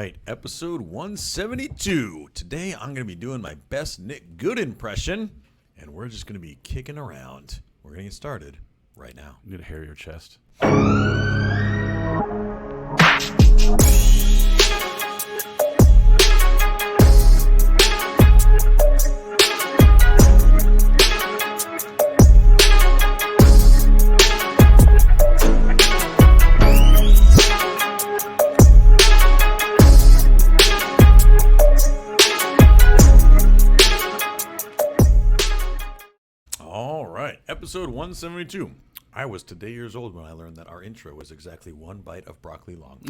right, episode 172. Today I'm going to be doing my best Nick Good impression, and we're just going to be kicking around. We're going to get started right now. You need to hair your chest. Episode 172. I was today years old when I learned that our intro was exactly one bite of broccoli long.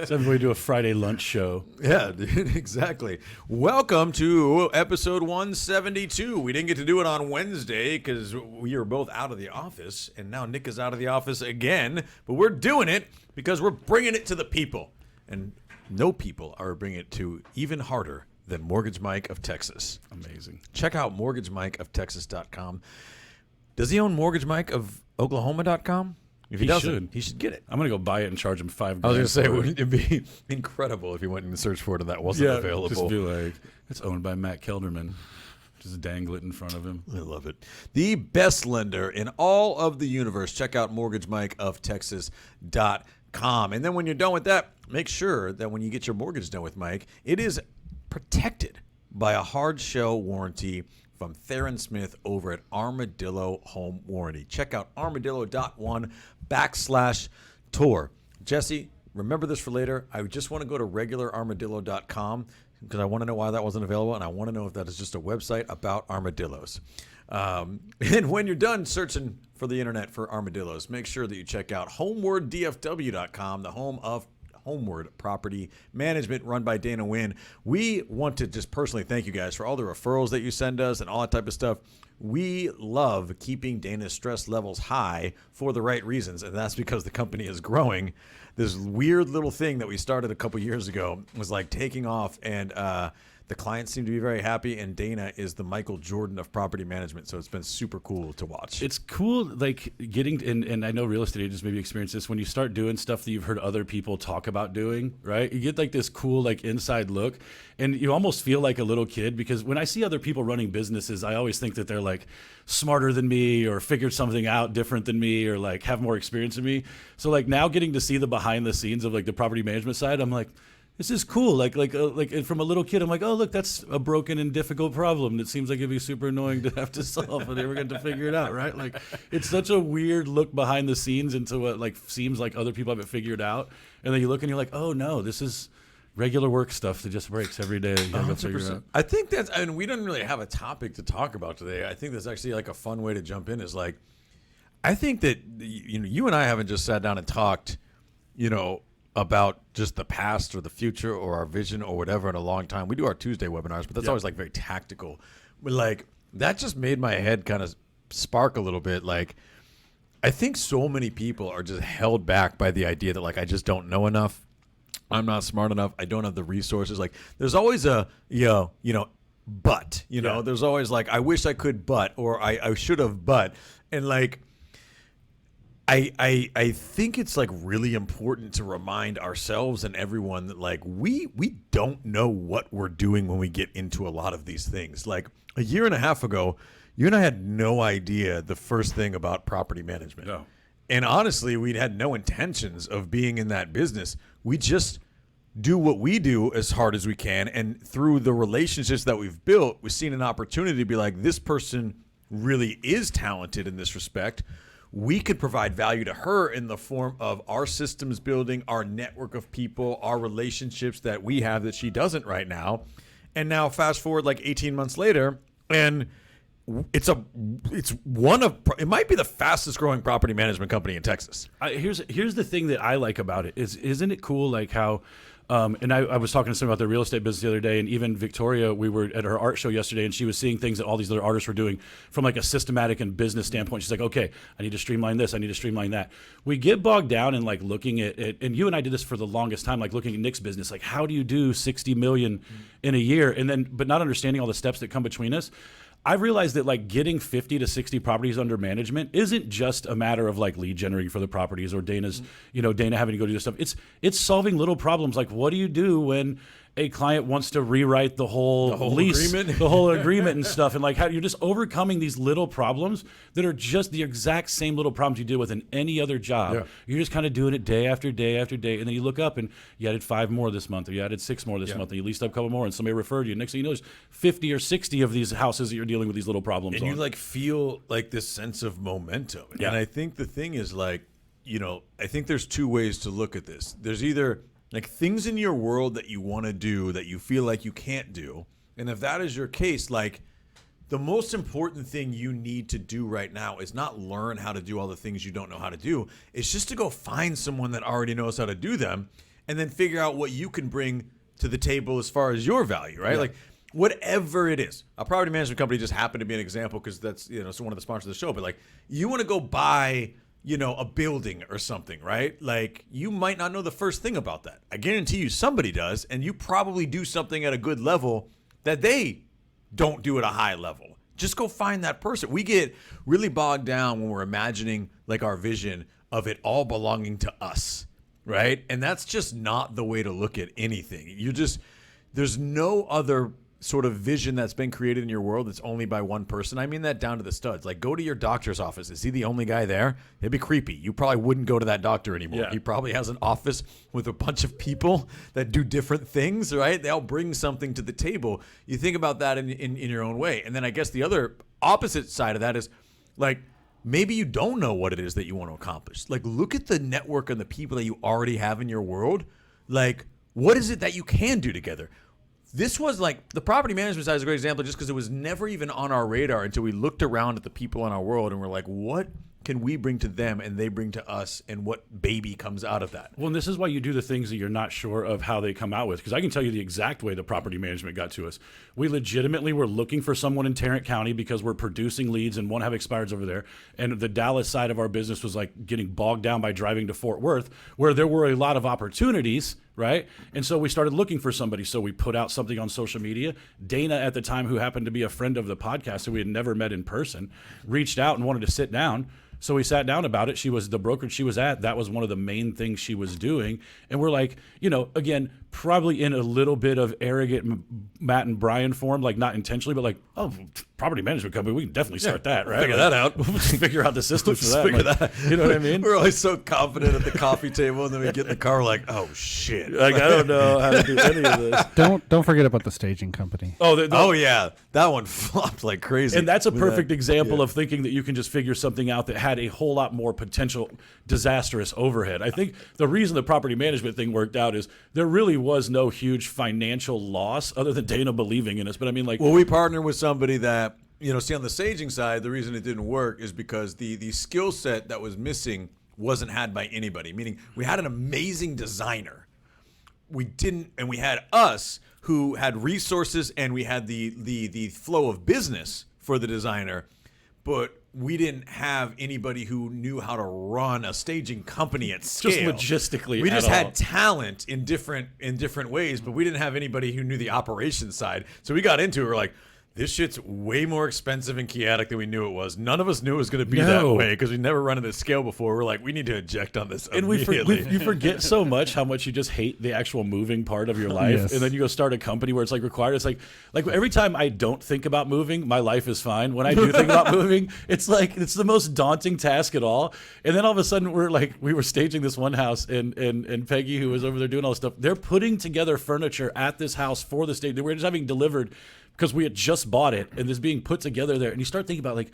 So everybody do a Friday lunch show. Yeah, dude, exactly. Welcome to episode 172. We didn't get to do it on Wednesday because we were both out of the office, and now Nick is out of the office again. But we're doing it because we're bringing it to the people. And no people are bringing it to even harder than Mortgage Mike of Texas. Amazing. Check out mortgagemikeoftexas.com. Does he own Mortgage Mike of Oklahoma.com? If he doesn't, he should get it. I'm going to go buy it and charge him $5. I was going to say, wouldn't it be incredible if he went and searched for it and that wasn't available? Just be like, it's owned by Matt Kelderman. Just dangle it in front of him. I love it. The best lender in all of the universe. Check out mortgagemikeoftexas.com. And then when you're done with that, make sure that when you get your mortgage done with Mike, it is protected by a hard shell warranty from Theron Smith over at Armadillo Home Warranty. Check out armadillo.1/tour. Jesse, remember this for later. I just want to go to regulararmadillo.com because I want to know why that wasn't available, and I want to know if that is just a website about armadillos. And when you're done searching for the internet for armadillos, make sure that you check out homewarddfw.com, the home of Homeward Property Management run by Dana Wynn. We want to just personally thank you guys for all the referrals that you send us and all that type of stuff. We love keeping Dana's stress levels high for the right reasons, and that's because the company is growing. This weird little thing that we started a couple years ago was like taking off, and the clients seem to be very happy, and Dana is the Michael Jordan of property management, so it's been super cool to watch. It's cool, like, getting, and I know real estate agents maybe experience this, when you start doing stuff that you've heard other people talk about doing, right? You get, like, this cool, like, inside look, and you almost feel like a little kid, because when I see other people running businesses, I always think that they're, like, smarter than me, or figured something out different than me, or, like, have more experience than me. So, like, now getting to see the behind the scenes of, like, the property management side, I'm like, this is cool. Like from a little kid, I'm like, oh, look, that's a broken and difficult problem that seems like it'd be super annoying to have to solve, and they were going to figure it out, right? Like, it's such a weird look behind the scenes into what like seems like other people have it figured out, and then you look and you're like, oh no, this is regular work stuff that just breaks every day. You gotta go figure it out. I think that's, I mean, we don't really have a topic to talk about today. I think that's actually like a fun way to jump in. Is like, I think that you and I haven't just sat down and talked, about just the past or the future or our vision or whatever in a long time. We do our Tuesday webinars, but that's always like very tactical. But like that just made my head kind of spark a little bit. Like I think so many people are just held back by the idea that like I just don't know enough. I'm not smart enough. I don't have the resources. Like there's always a but there's always like I wish I could or I should have and like I think it's like really important to remind ourselves and everyone that like we don't know what we're doing when we get into a lot of these things. Like a year and a half ago, you and I had no idea the first thing about property management. No. And honestly, we had no intentions of being in that business. We just do what we do as hard as we can. And through the relationships that we've built, we've seen an opportunity to be like, this person really is talented in this respect. We could provide value to her in the form of our systems building, our network of people, our relationships that we have that she doesn't right now. And now fast forward like 18 months later, and it might be the fastest growing property management company in Texas. Here's the thing that I like about it is, isn't it cool like how and I was talking to someone about their real estate business the other day, and even Victoria, we were at her art show yesterday, and she was seeing things that all these other artists were doing from like a systematic and business standpoint. She's like, okay, I need to streamline this, I need to streamline that. We get bogged down in like looking at it, and you and I did this for the longest time, like looking at Nick's business, like how do you do 60 million in a year, and then but not understanding all the steps that come between us. I've realized that like getting 50 to 60 properties under management isn't just a matter of like lead generating for the properties or Dana's, Dana having to go do this stuff. It's solving little problems. Like, what do you do when a client wants to rewrite the whole lease, agreement? the whole agreement and stuff, and like how you're just overcoming these little problems that are just the exact same little problems you deal with in any other job. Yeah. You're just kind of doing it day after day after day, and then you look up and you added 5 more this month, or you added 6 more this month, and you leased up a couple more, and somebody referred you. Next thing you know, there's 50 or 60 of these houses that you're dealing with these little problems And on. you like feel like this sense of momentum. Yeah. And I think the thing is like, I think there's 2 ways to look at this. There's either like things in your world that you want to do that you feel like you can't do. And if that is your case, like the most important thing you need to do right now is not learn how to do all the things you don't know how to do. It's just to go find someone that already knows how to do them and then figure out what you can bring to the table as far as your value, right? Yeah. Like whatever it is. A property management company just happened to be an example because that's, so one of the sponsors of the show. But like you want to go buy a building or something, right? Like you might not know the first thing about that. I guarantee you somebody does, and you probably do something at a good level that they don't do at a high level. Just go find that person. We get really bogged down when we're imagining like our vision of it all belonging to us, right? And that's just not the way to look at anything. There's no other sort of vision that's been created in your world that's only by one person. I mean that down to the studs. Like go to your doctor's office. Is he the only guy there? It'd be creepy. You probably wouldn't go to that doctor anymore. Yeah. He probably has an office with a bunch of people that do different things, right? They all bring something to the table. You think about that in your own way. And then I guess the other opposite side of that is like maybe you don't know what it is that you want to accomplish. Like look at the network and the people that you already have in your world. Like what is it that you can do together? This was like the property management side is a great example just because it was never even on our radar until we looked around at the people in our world and we're like, what can we bring to them and they bring to us, and what baby comes out of that? Well, and this is why you do the things that you're not sure of how they come out with. Because I can tell you the exact way the property management got to us. We legitimately were looking for someone in Tarrant County because we're producing leads and won't have expireds over there. And the Dallas side of our business was like getting bogged down by driving to Fort Worth, where there were a lot of opportunities, right? And so we started looking for somebody. So we put out something on social media. Dana at the time, who happened to be a friend of the podcast, who we had never met in person, reached out and wanted to sit down. So we sat down about it. She was the brokerage she was at. That was one of the main things she was doing. And we're like, again, probably in a little bit of arrogant Matt and Brian form, like not intentionally, but like, oh, property management company, we can definitely start that, right? Figure that out. We'll just figure out the system for that. Figure Like, that. You know what I mean? We're always so confident at the coffee table, and then we get in the car, we're like, oh shit. Like, I don't know how to do any of this. Don't forget about the staging company. Oh yeah, that one flopped like crazy. And that's a With perfect that- example yeah. of thinking that you can just figure something out that had a whole lot more potential disastrous overhead. I think the reason the property management thing worked out is there really was no huge financial loss other than Dana believing in us. But I mean, like, Well, we partnered with somebody that, see, on the staging side, the reason it didn't work is because the skill set that was missing wasn't had by anybody. Meaning, we had an amazing designer. We had us who had resources, and we had the flow of business for the designer, but we didn't have anybody who knew how to run a staging company at scale. just logistically. We at just all. had talent in different ways, but we didn't have anybody who knew the operations side. So we got into it. We're like, this shit's way more expensive and chaotic than we knew it was. None of us knew it was going to be that way because we never run at this scale before. We're like, we need to eject on this And immediately. you forget so much how much you just hate the actual moving part of your life. Yes. And then you go start a company where it's like required. It's like every time I don't think about moving, my life is fine. When I do think about moving, it's like it's the most daunting task at all. And then all of a sudden we were staging this one house, and Peggy, who was over there doing all this stuff, they're putting together furniture at this house for the stage. They were just having delivered because we had just bought it, and this being put together there. And you start thinking about, like,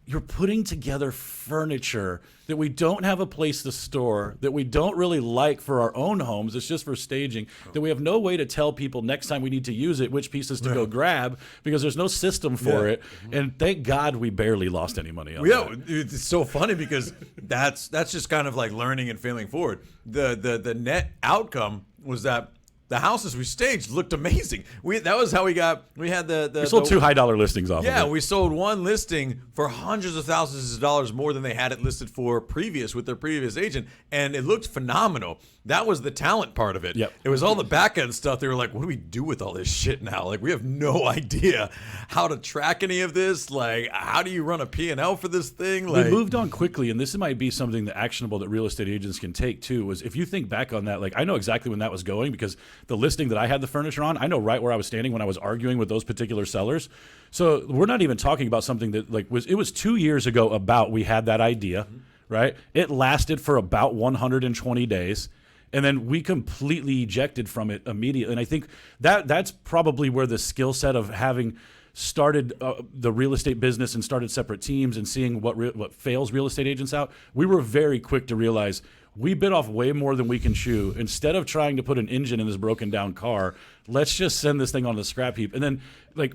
you're putting together furniture that we don't have a place to store, that we don't really like for our own homes. It's just for staging, that we have no way to tell people next time we need to use it which pieces to go grab because there's no system for it. And thank God we barely lost any money on that. It's so funny because that's just kind of like learning and failing forward. The net outcome was that the houses we staged looked amazing. That was how we had the We sold two $high listings off of it. we sold one listing for hundreds of thousands of dollars more than they had it listed for with their previous agent, and it looked phenomenal. That was the talent part of it. Yep. It was all the back end stuff. They were like, what do we do with all this shit now? Like, we have no idea how to track any of this. Like, how do you run a P&L for this thing? Like, we moved on quickly, and this might be something that actionable that real estate agents can take too. Was if you think back on that, like I know exactly when that was going because the listing that I had the furniture on, I know right where I was standing when I was arguing with those particular sellers. So we're not even talking about something that it was 2 years ago about we had that idea, right? It lasted for about 120 days. And then we completely ejected from it immediately. And I think that's probably where the skill set of having started the real estate business and started separate teams and seeing what fails real estate agents out, we were very quick to realize we bit off way more than we can chew. Instead of trying to put an engine in this broken down car, let's just send this thing on the scrap heap. And then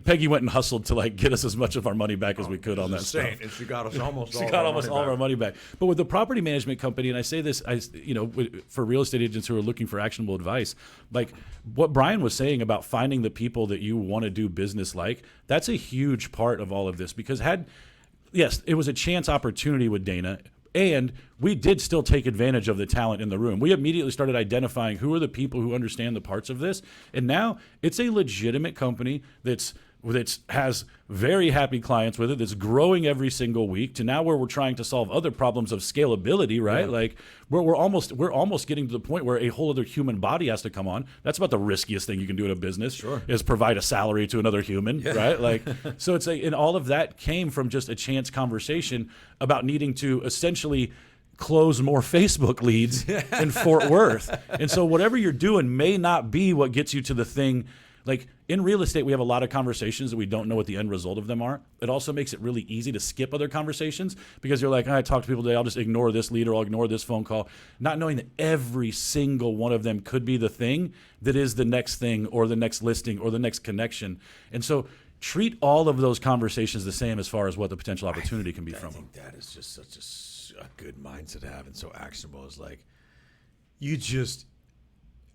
Peggy went and hustled to get us as much of our money back as we could on that stuff. And she got us almost all of our money back. But with the property management company, and I say this, for real estate agents who are looking for actionable advice, like what Brian was saying about finding the people that you want to do business that's a huge part of all of this. Because yes, it was a chance opportunity with Dana. And we did still take advantage of the talent in the room. We immediately started identifying who are the people who understand the parts of this. And now it's a legitimate company that has very happy clients with it, that's growing every single week, to now where we're trying to solve other problems of scalability, right? Yeah. We're almost getting to the point where a whole other human body has to come on. That's about the riskiest thing you can do in a business, is provide a salary to another human, right? So it's and all of that came from just a chance conversation about needing to essentially close more Facebook leads in Fort Worth. And so whatever you're doing may not be what gets you to the thing. In real estate, we have a lot of conversations that we don't know what the end result of them are. It also makes it really easy to skip other conversations because you're like, I talk to people today, I'll just ignore this lead or I'll ignore this phone call, not knowing that every single one of them could be the thing that is the next thing or the next listing or the next connection. And so treat all of those conversations the same as far as what the potential opportunity can be from them. I think that is just such a good mindset to have and so actionable. Is you just...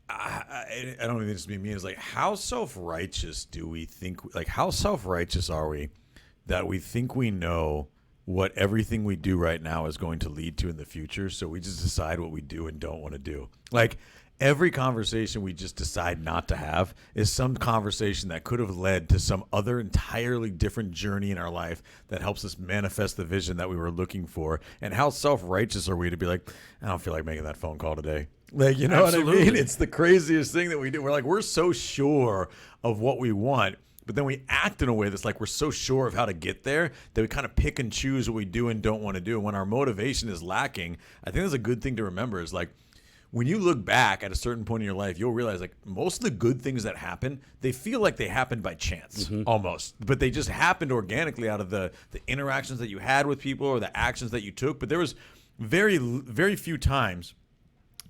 I don't even just mean me. It's how self-righteous do we think? How self-righteous are we that we think we know what everything we do right now is going to lead to in the future? So we just decide what we do and don't want to do. Every conversation we just decide not to have is some conversation that could have led to some other entirely different journey in our life that helps us manifest the vision that we were looking for. And how self-righteous are we to be I don't feel like making that phone call today. You know Absolutely. what I mean? It's the craziest thing that we do. We're so sure of what we want, but then we act in a way that's we're so sure of how to get there that we kind of pick and choose what we do and don't want to do. And when our motivation is lacking, I think that's a good thing to remember is when you look back at a certain point in your life, you'll realize most of the good things that happen, they feel like they happened by chance almost, but they just happened organically out of the interactions that you had with people or the actions that you took. But there was very, very few times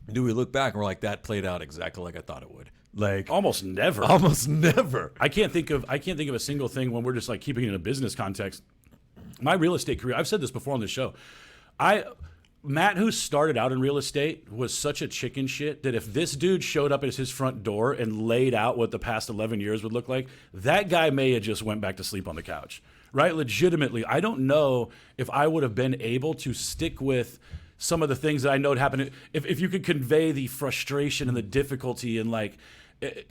do we look back and we're that played out exactly like I thought it would. Almost never. Almost never. I can't think of a single thing when we're just keeping it in a business context. My real estate career, I've said this before on the show. Matt, who started out in real estate, was such a chicken shit that if this dude showed up at his front door and laid out what the past 11 years would look like, that guy may have just went back to sleep on the couch, right? Legitimately, I don't know if I would have been able to stick with some of the things that I know would happen. If you could convey the frustration and the difficulty and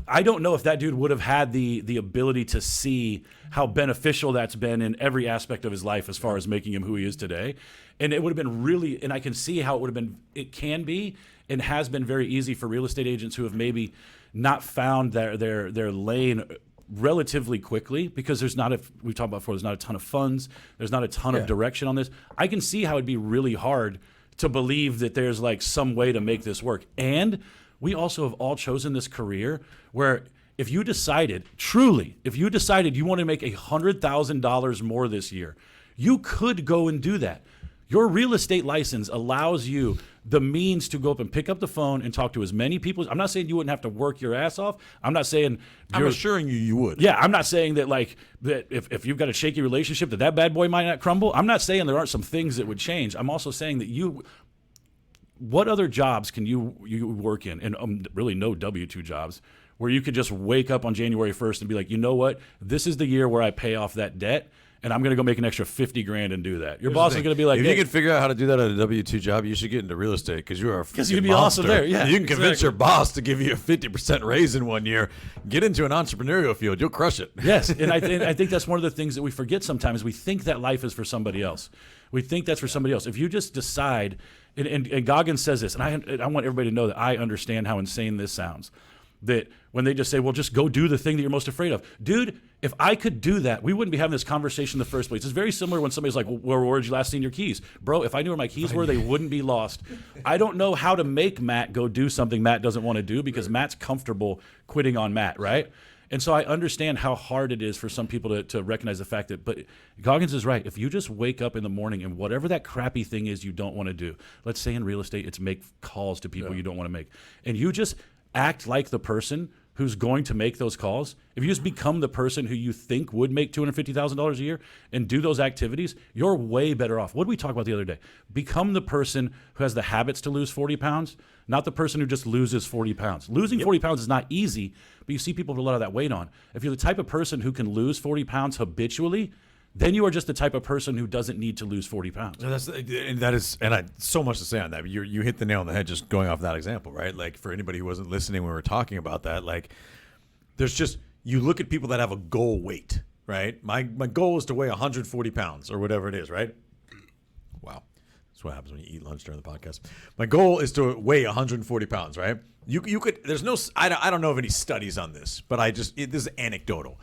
I don't know if that dude would have had the ability to see how beneficial that's been in every aspect of his life as far as making him who he is today. And it would have been really, and I can see how it can be and has been very easy for real estate agents who have maybe not found their lane relatively quickly because we talked about before, there's not a ton of funds, there's not a ton of direction on this. I can see how it'd be really hard to believe that there's some way to make this work. And we also have all chosen this career where if you decided you want to make $100,000 more this year, you could go and do that. Your real estate license allows you the means to go up and pick up the phone and talk to as many people. I'm not saying you wouldn't have to work your ass off. I'm not saying I'm assuring you would. Yeah, I'm not saying that that if you've got a shaky relationship that bad boy might not crumble. I'm not saying there aren't some things that would change. I'm also saying that what other jobs can you work in, and really no W-2 jobs, where you could just wake up on January 1st and be like, you know what? This is the year where I pay off that debt, and I'm going to go make an extra $50,000 and do that. Your boss is going to be like, if hey, you can figure out how to do that at a W-2 job, you should get into real estate because you are a because you'd freaking be awesome monster. there. Yeah, you can convince your boss to give you a 50% raise in 1 year. Get into an entrepreneurial field, you'll crush it. Yes, and I think that's one of the things that we forget sometimes. We think that life is for somebody else. We think that's for somebody else. If you just decide, and Goggins says this, and I want everybody to know that I understand how insane this sounds, that when they just say, well, just go do the thing that you're most afraid of. Dude, if I could do that, we wouldn't be having this conversation in the first place. It's very similar when somebody's like, well, where did you last seen your keys? Bro, if I knew where my keys were, they wouldn't be lost. I don't know how to make Matt go do something Matt doesn't want to do because Matt's comfortable quitting on Matt, right? And so I understand how hard it is for some people to recognize the fact that, but Goggins is right. If you just wake up in the morning and whatever that crappy thing is you don't want to do, let's say in real estate, it's make calls to people you don't want to make. And you just act like the person who's going to make those calls. If you just become the person who you think would make $250,000 a year and do those activities, you're way better off. What did we talk about the other day? Become the person who has the habits to lose 40 pounds, not the person who just loses 40 pounds. Losing 40 pounds is not easy, but you see people with a lot of that weight on. If you're the type of person who can lose 40 pounds habitually, then you are just the type of person who doesn't need to lose 40 pounds. And I so much to say on that. You hit the nail on the head just going off that example, right? Like for anybody who wasn't listening when we were talking about that, like there's just, you look at people that have a goal weight, right? My goal is to weigh 140 pounds or whatever it is, right? Wow. That's what happens when you eat lunch during the podcast. My goal is to weigh 140 pounds, right? You could, there's no, I don't know of any studies on this, but this is anecdotal.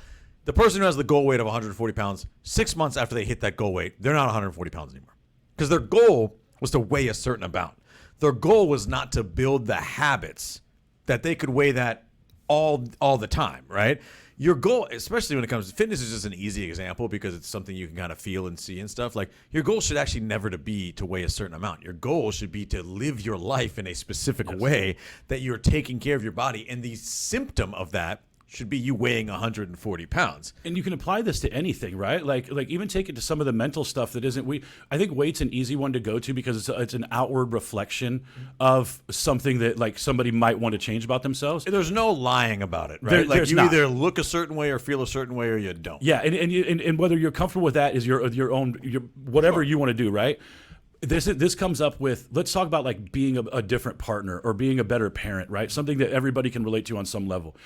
The person who has the goal weight of 140 pounds, 6 months after they hit that goal weight, they're not 140 pounds anymore. Because their goal was to weigh a certain amount. Their goal was not to build the habits that they could weigh that all the time, right? Your goal, especially when it comes to fitness, is just an easy example because it's something you can kind of feel and see and stuff. Like your goal should actually never be to weigh a certain amount. Your goal should be to live your life in a specific way that you're taking care of your body. And the symptom of that should be you weighing 140 pounds. And you can apply this to anything, right? Like even take it to some of the mental stuff that isn't. I think weight's an easy one to go to because it's an outward reflection of something that like somebody might want to change about themselves. There's no lying about it, right? Like you either look a certain way or feel a certain way or you don't. Yeah, and whether you're comfortable with that is your whatever you want to do, right? This comes up with, let's talk about like being a different partner or being a better parent, right? Something that everybody can relate to on some level.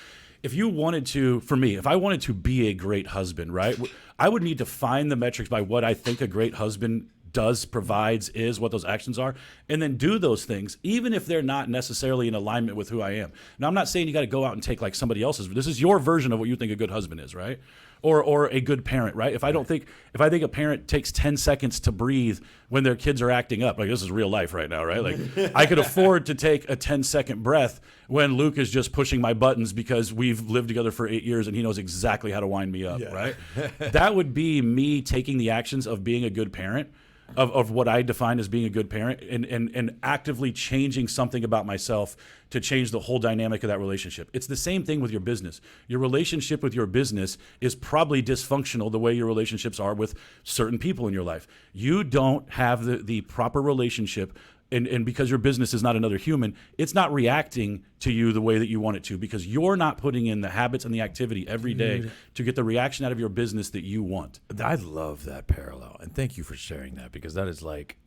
If you wanted to, for me, if I wanted to be a great husband, right, I would need to find the metrics by what I think a great husband does, provides, is, what those actions are, and then do those things, even if they're not necessarily in alignment with who I am. Now, I'm not saying you got to go out and take like somebody else's. This is your version of what you think a good husband is, right? Or a good parent, right? If I think a parent takes 10 seconds to breathe when their kids are acting up, like this is real life right now, right? Like I could afford to take a 10-second breath when Luke is just pushing my buttons because we've lived together for 8 years and he knows exactly how to wind me up, right? That would be me taking the actions of being a good parent, of what I define as being a good parent, and actively changing something about myself to change the whole dynamic of that relationship. It's the same thing with your business. Your relationship with your business is probably dysfunctional the way your relationships are with certain people in your life. You don't have the proper relationship, and because your business is not another human, it's not reacting to you the way that you want it to because you're not putting in the habits and the activity every day to get the reaction out of your business that you want. I love that parallel, and thank you for sharing that because that is like,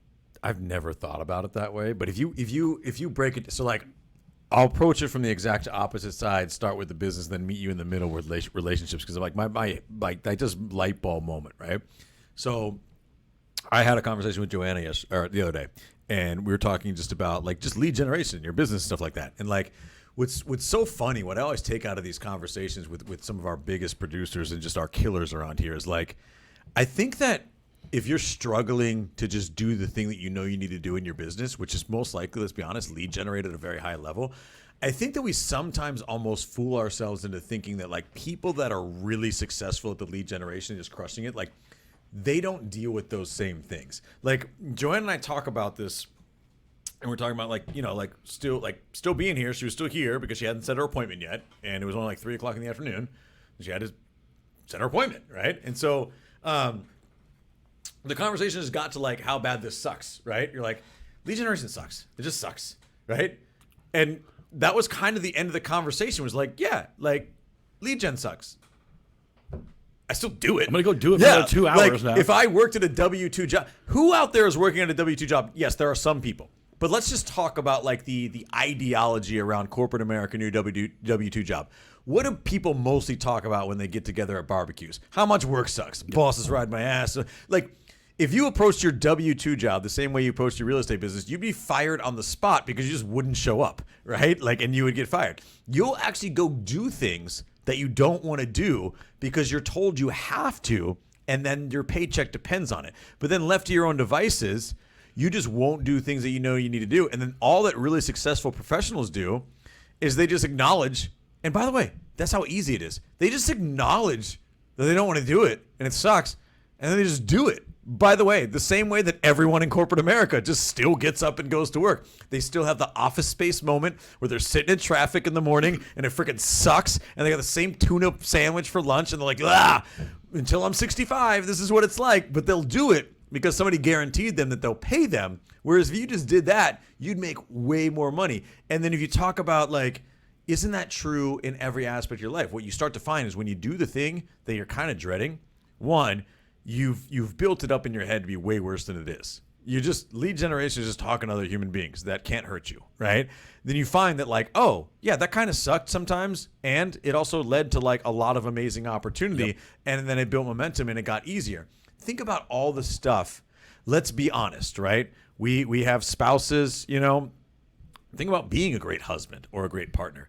I've never thought about it that way. But if you break it, so like, I'll approach it from the exact opposite side. Start with the business, then meet you in the middle with relationships because like my like just light bulb moment, right? So I had a conversation with Joanna the other day. And we were talking just about like just lead generation, your business, stuff like that. And like what's so funny, what I always take out of these conversations with some of our biggest producers and just our killers around here is like, I think that if you're struggling to just do the thing that you know you need to do in your business, which is most likely, let's be honest, lead generate at a very high level, I think that we sometimes almost fool ourselves into thinking that like people that are really successful at the lead generation, just crushing it, like they don't deal with those same things. Like Joanne and I talk about this, and we're talking about like, you know, like still being here. She was still here because she hadn't set her appointment yet, and it was only like 3 o'clock in the afternoon. She had to set her appointment, right? And so the conversation has got to like how bad this sucks, right? You're like, lead generation sucks. It just sucks, right? And that was kind of the end of the conversation. Was like, yeah, like lead gen sucks. I still do it. I'm gonna go do it for another 2 hours now. If I worked at a W-2 job, who out there is working at a W-2 job? Yes, there are some people. But let's just talk about like the ideology around corporate America and your W-2 job. What do people mostly talk about when they get together at barbecues? How much work sucks. Bosses ride my ass. Like, if you approached your W-2 job the same way you approached your real estate business, you'd be fired on the spot because you just wouldn't show up, right? Like, and you would get fired. You'll actually go do things that you don't want to do because you're told you have to, and then your paycheck depends on it. But then left to your own devices, you just won't do things that you know you need to do. And then all that really successful professionals do is they just acknowledge, and by the way, that's how easy it is. They just acknowledge that they don't want to do it, and it sucks, and then they just do it. By the way, the same way that everyone in corporate America just still gets up and goes to work. They still have the Office Space moment where they're sitting in traffic in the morning and it freaking sucks, and they got the same tuna sandwich for lunch, and they're like, until I'm 65, this is what it's like. But they'll do it because somebody guaranteed them that they'll pay them. Whereas if you just did that, you'd make way more money. And then if you talk about like, isn't that true in every aspect of your life? What you start to find is when you do the thing that you're kind of dreading, one, you've built it up in your head to be way worse than it is. You just, lead generation is just talking to other human beings that can't hurt you, right? Then you find that like, oh yeah, that kind of sucked sometimes, and it also led to like a lot of amazing opportunity, and then it built momentum and it got easier. Think about all the stuff. Let's be honest, right? We have spouses, you know. Think about being a great husband or a great partner.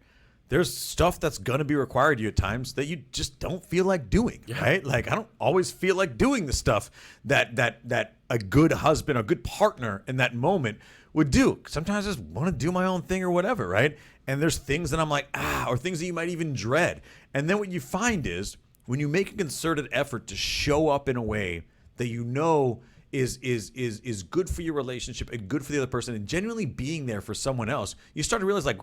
There's stuff that's going to be required of you at times that you just don't feel like doing, right? Like, I don't always feel like doing the stuff that a good husband or good partner in that moment would do. Sometimes I just want to do my own thing or whatever, right? And there's things that I'm like, or things that you might even dread. And then what you find is when you make a concerted effort to show up in a way that you know is good for your relationship and good for the other person and genuinely being there for someone else, you start to realize like,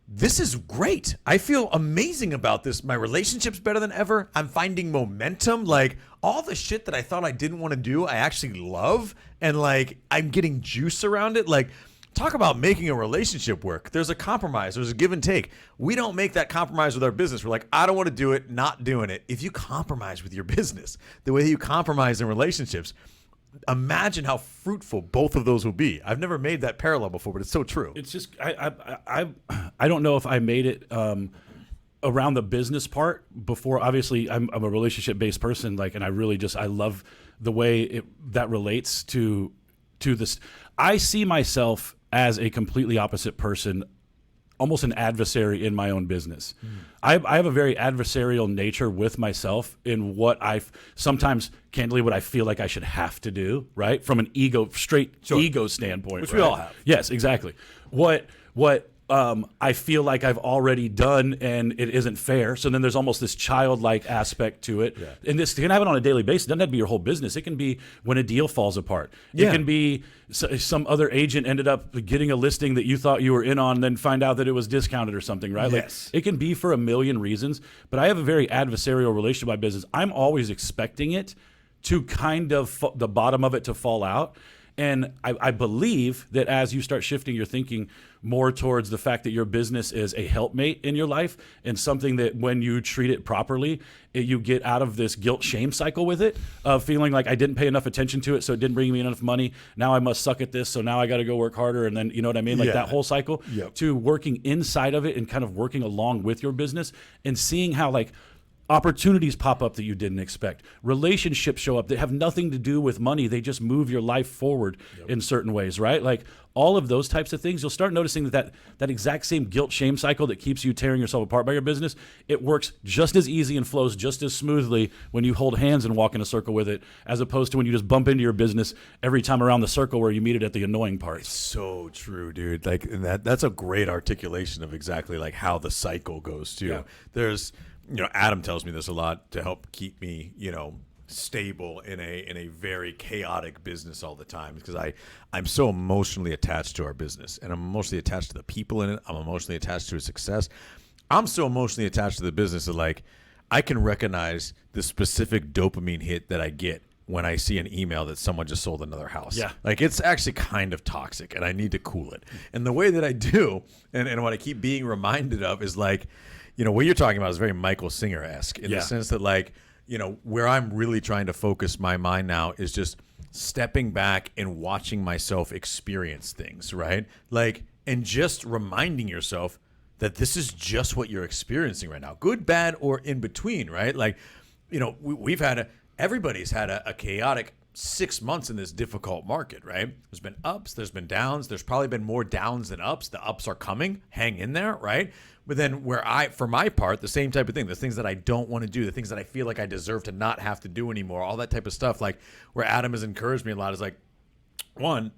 this is great. I feel amazing about this. My relationship's better than ever. I'm finding momentum. Like all the shit that I thought I didn't want to do, I actually love. And like, I'm getting juice around it. Like, talk about making a relationship work. There's a compromise. There's a give and take. We don't make that compromise with our business. We're like, I don't want to do it, not doing it. If you compromise with your business, the way that you compromise in relationships, imagine how fruitful both of those will be. I've never made that parallel before, but it's so true. It's just I don't know if I made it around the business part before. Obviously, I'm a relationship based person, like, and I really just I love the way that relates to this. I see myself as a completely opposite person, almost an adversary in my own business. I have a very adversarial nature with myself in what sometimes candidly what I feel like I should have to do, right? From an ego standpoint. Which right? we all have. Yes, exactly. What I feel like I've already done and it isn't fair. So then there's almost this childlike aspect to it. Yeah. And this you can have it on a daily basis. It doesn't have to be your whole business. It can be when a deal falls apart. Yeah. It can be some other agent ended up getting a listing that you thought you were in on, then find out that it was discounted or something, right? Yes. Like, it can be for a million reasons, but I have a very adversarial relationship with my business. I'm always expecting it to kind of the bottom of it to fall out. And I believe that as you start shifting your thinking more towards the fact that your business is a helpmate in your life and something that when you treat it properly, you get out of this guilt-shame cycle with it of feeling like I didn't pay enough attention to it, so it didn't bring me enough money. Now I must suck at this, so now I got to go work harder. And then, you know what I mean? Like that whole cycle to working inside of it and kind of working along with your business and seeing how like opportunities pop up that you didn't expect. Relationships show up that have nothing to do with money. They just move your life forward in certain ways, right? Like all of those types of things, you'll start noticing that exact same guilt-shame cycle that keeps you tearing yourself apart by your business, it works just as easy and flows just as smoothly when you hold hands and walk in a circle with it, as opposed to when you just bump into your business every time around the circle where you meet it at the annoying parts. It's so true, dude. Like, and that's a great articulation of exactly like how the cycle goes too. Yeah. There's, you know, Adam tells me this a lot to help keep me, you know, stable in a very chaotic business all the time, because I'm so emotionally attached to our business, and I'm emotionally attached to the people in it. I'm emotionally attached to its success. I'm so emotionally attached to the business that like I can recognize the specific dopamine hit that I get when I see an email that someone just sold another house. Yeah. Like, it's actually kind of toxic, and I need to cool it. And the way that I do, and what I keep being reminded of is like, what you're talking about is very Michael Singer-esque in the sense that, like, where I'm really trying to focus my mind now is just stepping back and watching myself experience things, right? Like, and just reminding yourself that this is just what you're experiencing right now, good, bad, or in between, right? Like, everybody's had a chaotic 6 months in this difficult market, right? There's been ups, there's been downs. There's probably been more downs than ups. The ups are coming. Hang in there, right? But then for my part, the same type of thing, the things that I don't want to do, the things that I feel like I deserve to not have to do anymore, all that type of stuff, like where Adam has encouraged me a lot is like, one,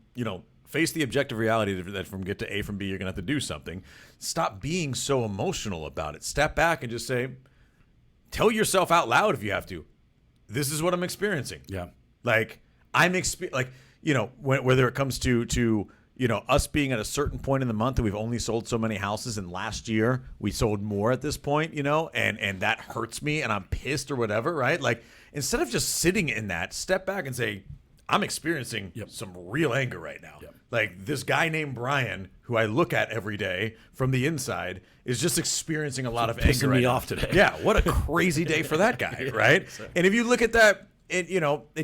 face the objective reality that from get to A from B, you're going to have to do something. Stop being so emotional about it. Step back and just say, tell yourself out loud if you have to, this is what I'm experiencing. Yeah. Like, whether it comes to us being at a certain point in the month and we've only sold so many houses, and last year we sold more at this point, and that hurts me and I'm pissed or whatever, right? Like, instead of just sitting in that, step back and say, I'm experiencing some real anger right now. Yep. Like, this guy named Brian, who I look at every day from the inside, is just experiencing a lot of anger. Pissing me off today. Yeah, what a crazy day for that guy, right? Exactly. And if you look at that, it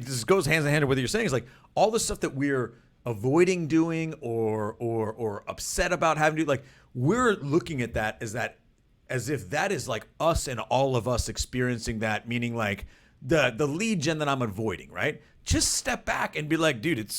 just goes hand in hand with what you're saying. It's like all the stuff that we're avoiding doing or upset about having to do, like, we're looking at that as if that is like us and all of us experiencing that, meaning like the lead gen that I'm avoiding, right? Just step back and be like, dude,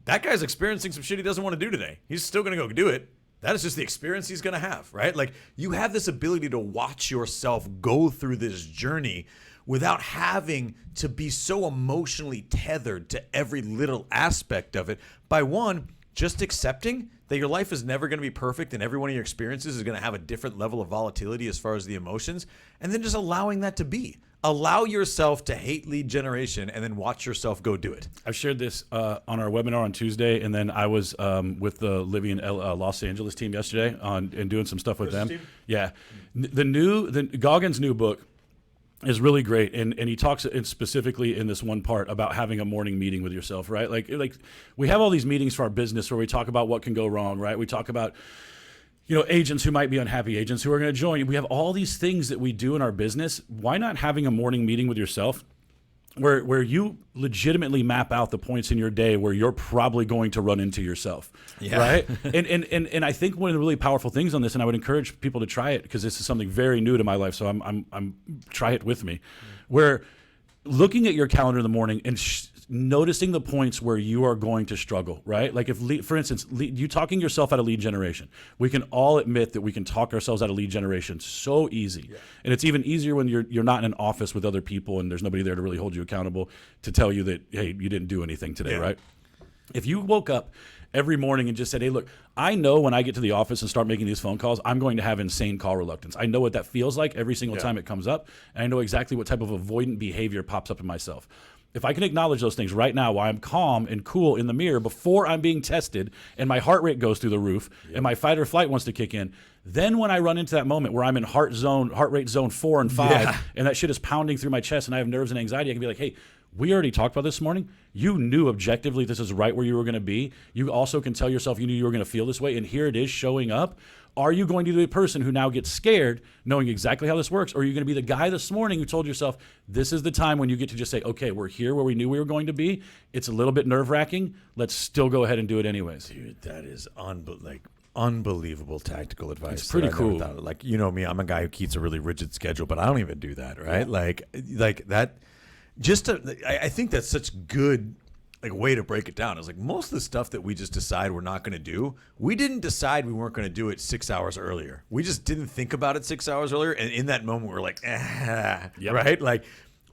that guy's experiencing some shit he doesn't want to do today. He's still going to go do it. That is just the experience he's going to have, right? Like, you have this ability to watch yourself go through this journey without having to be so emotionally tethered to every little aspect of it by, one, just accepting that your life is never going to be perfect and every one of your experiences is going to have a different level of volatility as far as the emotions, and then just allowing that to be. Allow yourself to hate lead generation and then watch yourself go do it. I shared this on our webinar on Tuesday, and then I was with the Livy and Los Angeles team yesterday and doing some stuff with them. Team? Yeah. The Goggins' new book is really great, and he talks specifically in this one part about having a morning meeting with yourself, right? Like we have all these meetings for our business where we talk about what can go wrong, right? We talk about agents who might be unhappy, agents who are going to join. We have all these things that we do in our business. Why not having a morning meeting with yourself where you legitimately map out the points in your day where you're probably going to run into yourself, right? And I think one of the really powerful things on this, and I would encourage people to try it because this is something very new to my life, so I'm try it with me, where looking at your calendar in the morning and noticing the points where you are going to struggle, right? Like for instance, you talking yourself out of lead generation. We can all admit that we can talk ourselves out of lead generation so easy. Yeah. And it's even easier when you're not in an office with other people and there's nobody there to really hold you accountable to tell you that, hey, you didn't do anything today, right? If you woke up every morning and just said, hey, look, I know when I get to the office and start making these phone calls, I'm going to have insane call reluctance. I know what that feels like every single time it comes up, and I know exactly what type of avoidant behavior pops up in myself. If I can acknowledge those things right now while I'm calm and cool in the mirror before I'm being tested and my heart rate goes through the roof and my fight or flight wants to kick in, then when I run into that moment where I'm in heart rate zone 4 and 5 and that shit is pounding through my chest and I have nerves and anxiety, I can be like, hey, we already talked about this morning. You knew objectively this is right where you were going to be. You also can tell yourself you knew you were going to feel this way, and here it is showing up. Are you going to be the person who now gets scared knowing exactly how this works, or are you going to be the guy this morning who told yourself this is the time when you get to just say, okay, we're here where we knew we were going to be. It's a little bit nerve-wracking. Let's still go ahead and do it anyways. That is unbelievable tactical advice. It's pretty cool. Like, you know me, I'm a guy who keeps a really rigid schedule, but I don't even do that, right? Yeah. Like that. I think that's such good way to break it down. It's like most of the stuff that we just decide we're not going to do, we didn't decide we weren't going to do it 6 hours earlier. We just didn't think about it 6 hours earlier, and in that moment we're like, right? Like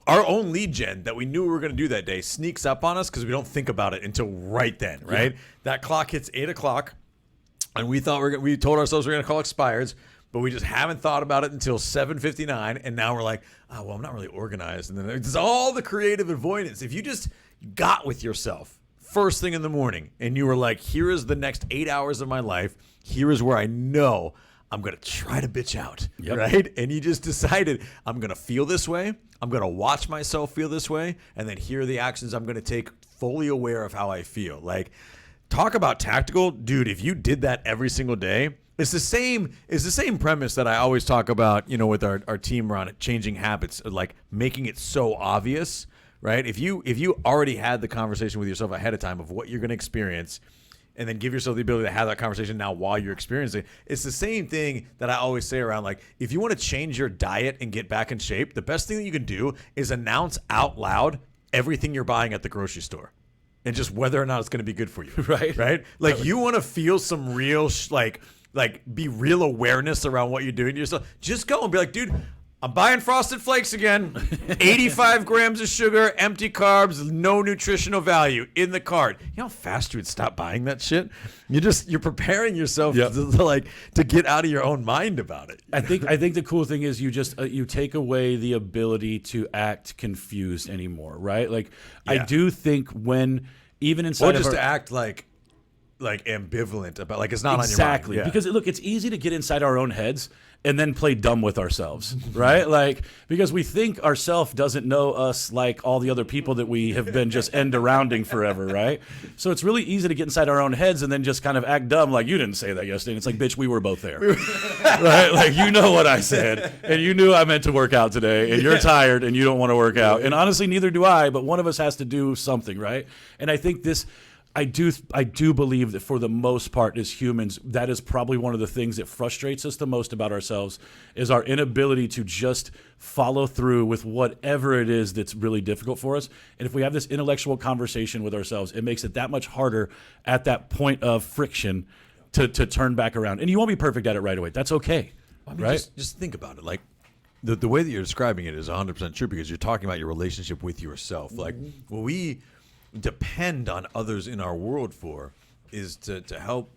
our own lead gen that we knew we were going to do that day sneaks up on us because we don't think about it until right then, right? Yeah. That clock hits 8 o'clock, and we told ourselves we were going to call expireds, but we just haven't thought about it until 7:59, and now we're like, oh, well, I'm not really organized. And then there's all the creative avoidance. If you just got with yourself first thing in the morning and you were like, here is the next 8 hours of my life, here is where I know I'm going to try to bitch out, Yep. right? And you just decided, I'm going to feel this way. I'm going to watch myself feel this way. And then here are the actions I'm going to take, fully aware of how I feel. Like, talk about tactical. Dude, if you did that every single day, it's the same premise that I always talk about, with our team around it, changing habits, like making it so obvious, right? If you already had the conversation with yourself ahead of time of what you're going to experience, and then give yourself the ability to have that conversation now while you're experiencing it. It's the same thing that I always say around, like, if you want to change your diet and get back in shape, the best thing that you can do is announce out loud everything you're buying at the grocery store and just whether or not it's going to be good for you. Right? Like, you want to feel some real, be real awareness around what you're doing to yourself. Just go and be like, dude, I'm buying Frosted Flakes again. 85 grams of sugar, empty carbs, no nutritional value in the cart. You know how fast you would stop buying that shit? You're preparing yourself to get out of your own mind about it. I think the cool thing is you take away the ability to act confused anymore, right? Like, I do think when even inside to act like ambivalent about, like, it's not exactly on your mind. Because look, it's easy to get inside our own heads and then play dumb with ourselves, right? Like, because we think ourself doesn't know us like all the other people that we have been just end-arounding forever, right? So it's really easy to get inside our own heads and then just kind of act dumb, like, you didn't say that yesterday. And it's like, bitch, we were both there, right? Like, you know what I said, and you knew I meant to work out today, and you're tired and you don't want to work out. And honestly, neither do I, but one of us has to do something, right? And I think I do believe that for the most part as humans, that is probably one of the things that frustrates us the most about ourselves is our inability to just follow through with whatever it is that's really difficult for us. And if we have this intellectual conversation with ourselves, it makes it that much harder at that point of friction to turn back around. And you won't be perfect at it right away. That's okay, right? Just think about it. Like, the way that you're describing it is 100% true, because you're talking about your relationship with yourself. Like, what we depend on others in our world for is to help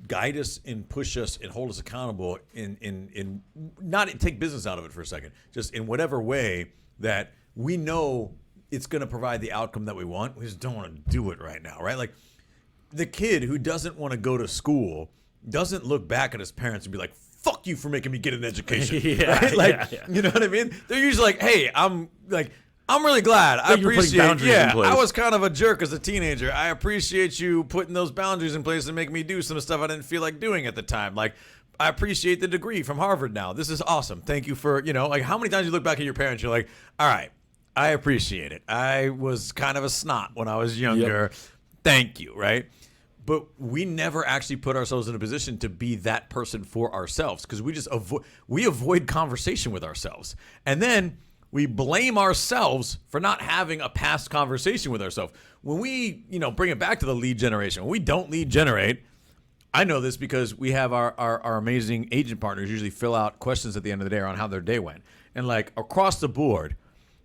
guide us and push us and hold us accountable in not take business out of it for a second, just in whatever way that we know it's going to provide the outcome that we want. We just don't want to do it right now, right? Like, the kid who doesn't want to go to school doesn't look back at his parents and be like, fuck you for making me get an education. Right? Like, you know what I mean? They're usually like, hey, I'm really glad. I appreciate. Yeah, I was kind of a jerk as a teenager. I appreciate you putting those boundaries in place and making me do some stuff I didn't feel like doing at the time. Like, I appreciate the degree from Harvard now. This is awesome. Thank you for, like, how many times you look back at your parents, you're like, all right, I appreciate it. I was kind of a snot when I was younger. Yep. Thank you, right? But we never actually put ourselves in a position to be that person for ourselves, because we just avoid conversation with ourselves. And then we blame ourselves for not having a past conversation with ourselves. When we, bring it back to the lead generation, when we don't lead generate, I know this because we have our amazing agent partners usually fill out questions at the end of the day on how their day went. And, like, across the board,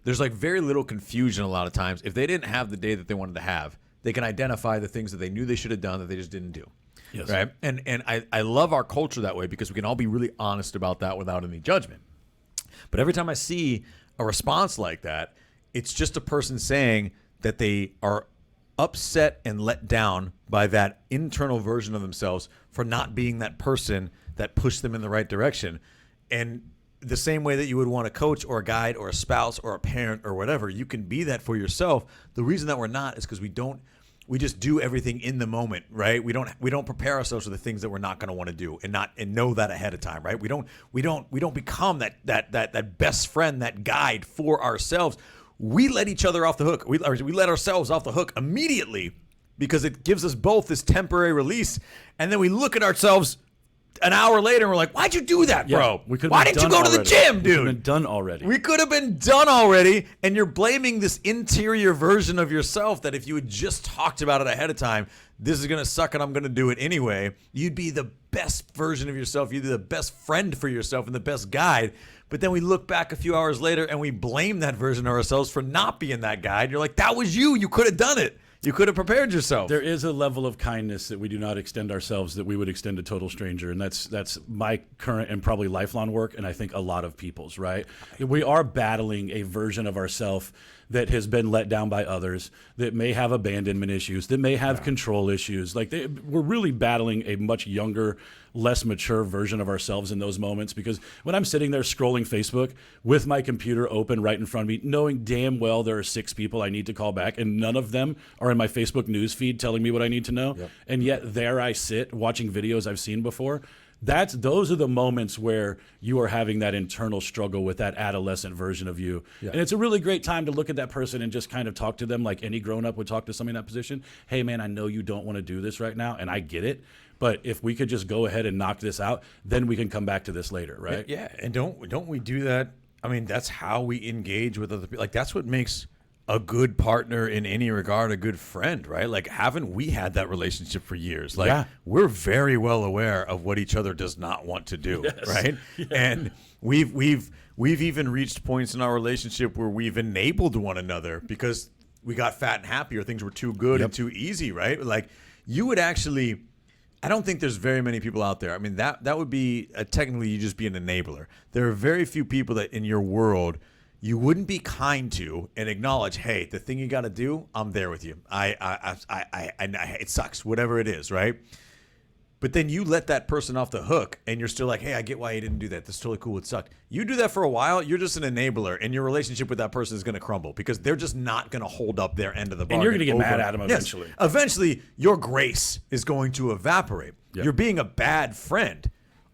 there's, like, very little confusion a lot of times. If they didn't have the day that they wanted to have, they can identify the things that they knew they should have done that they just didn't do. Yes. Right? And I love our culture that way, because we can all be really honest about that without any judgment. But every time I see a response like that, it's just a person saying that they are upset and let down by that internal version of themselves for not being that person that pushed them in the right direction. And the same way that you would want a coach or a guide or a spouse or a parent or whatever, you can be that for yourself. The reason that we're not is because we just do everything in the moment, right? We don't prepare ourselves for the things that we're not going to want to do and know that ahead of time, right? We don't become that best friend, that guide for ourselves. We let each other off the hook. We let ourselves off the hook immediately, because it gives us both this temporary release, and then we look at ourselves an hour later and we're like, why'd you do that, bro? Why didn't you go to the gym, dude? We could have been done already. We could have been done already, and you're blaming this interior version of yourself that if you had just talked about it ahead of time, this is going to suck and I'm going to do it anyway, you'd be the best version of yourself. You'd be the best friend for yourself and the best guide. But then we look back a few hours later and we blame that version of ourselves for not being that guide. You're like, that was you. You could have done it. You could have prepared yourself. There is a level of kindness that we do not extend ourselves that we would extend a total stranger. And that's my current and probably lifelong work, and I think a lot of people's, right? We are battling a version of ourselves that has been let down by others, that may have abandonment issues, that may have control issues. Like, we're really battling a much younger, less mature version of ourselves in those moments. Because when I'm sitting there scrolling Facebook with my computer open right in front of me, knowing damn well there are 6 people I need to call back, and none of them are in my Facebook news feed telling me what I need to know, and yet there I sit watching videos I've seen before. Those are the moments where you are having that internal struggle with that adolescent version of you. Yeah. And it's a really great time to look at that person and just kind of talk to them like any grown-up would talk to somebody in that position. Hey, man, I know you don't want to do this right now, and I get it. But if we could just go ahead and knock this out, then we can come back to this later, right? Yeah, and don't we do that? I mean, that's how we engage with other people. Like, that's what makes a good partner in any regard a good friend, right? Like, haven't we had that relationship for years? Like, we're very well aware of what each other does not want to do, right? Yeah. And we've even reached points in our relationship where we've enabled one another because we got fat and happy, or things were too good and too easy, right? Like, you would actually, I don't think there's very many people out there. I mean, that would be technically you just be an enabler. There are very few people that in your world you wouldn't be kind to and acknowledge, hey, the thing you got to do, I'm there with you. It sucks, whatever it is, right? But then you let that person off the hook, and you're still like, hey, I get why you didn't do that. That's totally cool. It sucked. You do that for a while, you're just an enabler, and your relationship with that person is going to crumble because they're just not going to hold up their end of the bargain. And you're going to get mad at them eventually. Yes. Eventually, your grace is going to evaporate. Yep. You're being a bad friend.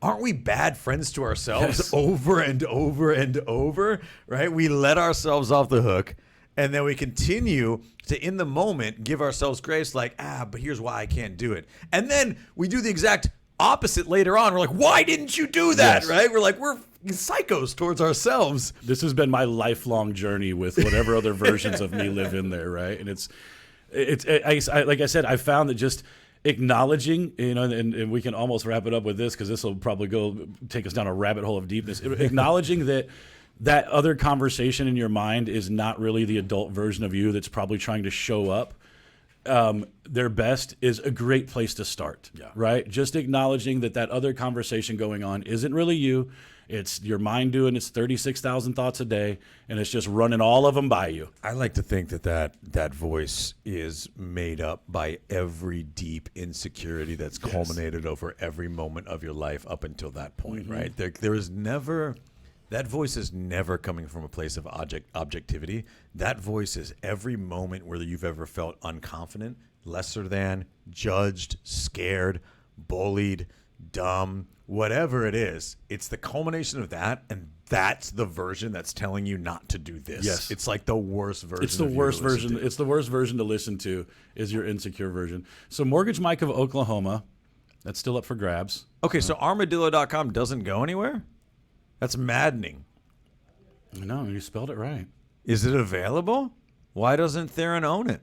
Aren't we bad friends to ourselves over and over and over, right? We let ourselves off the hook, and then we continue to, in the moment, give ourselves grace like, but here's why I can't do it. And then we do the exact opposite later on. We're like, why didn't you do that, right? We're like, we're psychos towards ourselves. This has been my lifelong journey with whatever other versions of me live in there, right? And it's like I said, I found that just acknowledging, and we can almost wrap it up with this because this will probably take us down a rabbit hole of deepness. Acknowledging that other conversation in your mind is not really the adult version of you that's probably trying to show up their best is a great place to start, right? Just acknowledging that other conversation going on isn't really you. It's your mind doing its 36,000 thoughts a day, and it's just running all of them by you. I like to think that voice is made up by every deep insecurity that's culminated over every moment of your life up until that point, right? There is never, that voice is never coming from a place of objectivity. That voice is every moment where you've ever felt unconfident, lesser than, judged, scared, bullied, dumb, whatever it is. It's the culmination of that, and that's the version that's telling you not to do this. Yes. It's like the worst version. It's the worst version. It's the worst version to listen to is your insecure version. So Mortgage Mike of Oklahoma, that's still up for grabs. Okay, so armadillo.com doesn't go anywhere? That's maddening. No, you spelled it right. Is it available? Why doesn't Theron own it?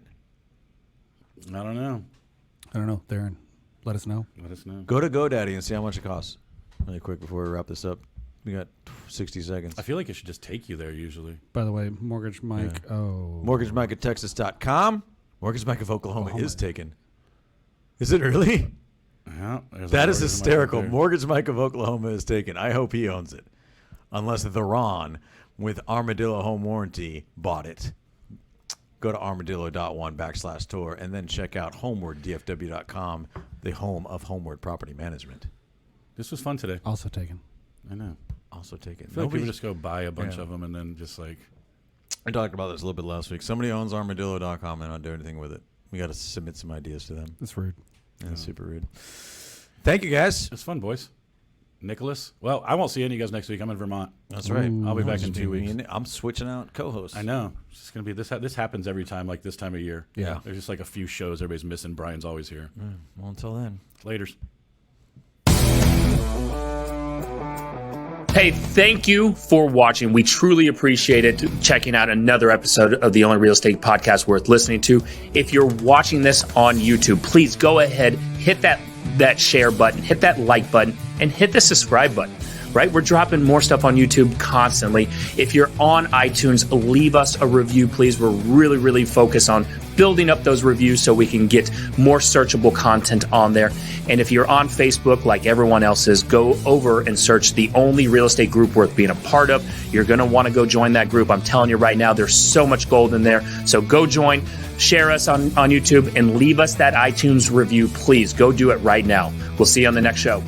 I don't know. Theron. Let us know. Go to GoDaddy and see how much it costs. Really quick before we wrap this up. We got 60 seconds. I feel like it should just take you there usually. By the way, Mortgage Mike. Yeah. Mortgage Mike at Texas.com. Mortgage Mike of Oklahoma is taken. Is it really? Yeah. That is hysterical. Mortgage Mike of Oklahoma is taken. I hope he owns it. Unless the Ron with Armadillo Home Warranty bought it. Go to armadillo.one/tour and then check out homewarddfw.com, the home of Homeward Property Management. This was fun today. Also taken. I know. Also taken. I feel like people just go buy a bunch of them and then just like. I talked about this a little bit last week. Somebody owns armadillo.com and not do anything with it. We got to submit some ideas to them. That's rude. Yeah, that's super rude. Thank you, guys. It's fun, boys. Nicholas. Well, I won't see any of you guys next week. I'm in Vermont. That's right. I'll be back in 2 weeks. I'm switching out co-hosts. I know. It's just gonna be this. This happens every time, like this time of year. Yeah. There's just like a few shows everybody's missing. Brian's always here. Well, until then. Laters. Hey, thank you for watching. We truly appreciate it. Checking out another episode of the only real estate podcast worth listening to. If you're watching this on YouTube, please go ahead, hit that share button, hit that like button, and hit the subscribe button, right? We're dropping more stuff on YouTube constantly. If you're on iTunes, leave us a review, please. We're really, really focused on building up those reviews so we can get more searchable content on there. And if you're on Facebook, like everyone else is, go over and search the only real estate group worth being a part of. You're going to want to go join that group. I'm telling you right now, there's so much gold in there. So go join, share us on YouTube, and leave us that iTunes review. Please go do it right now. We'll see you on the next show.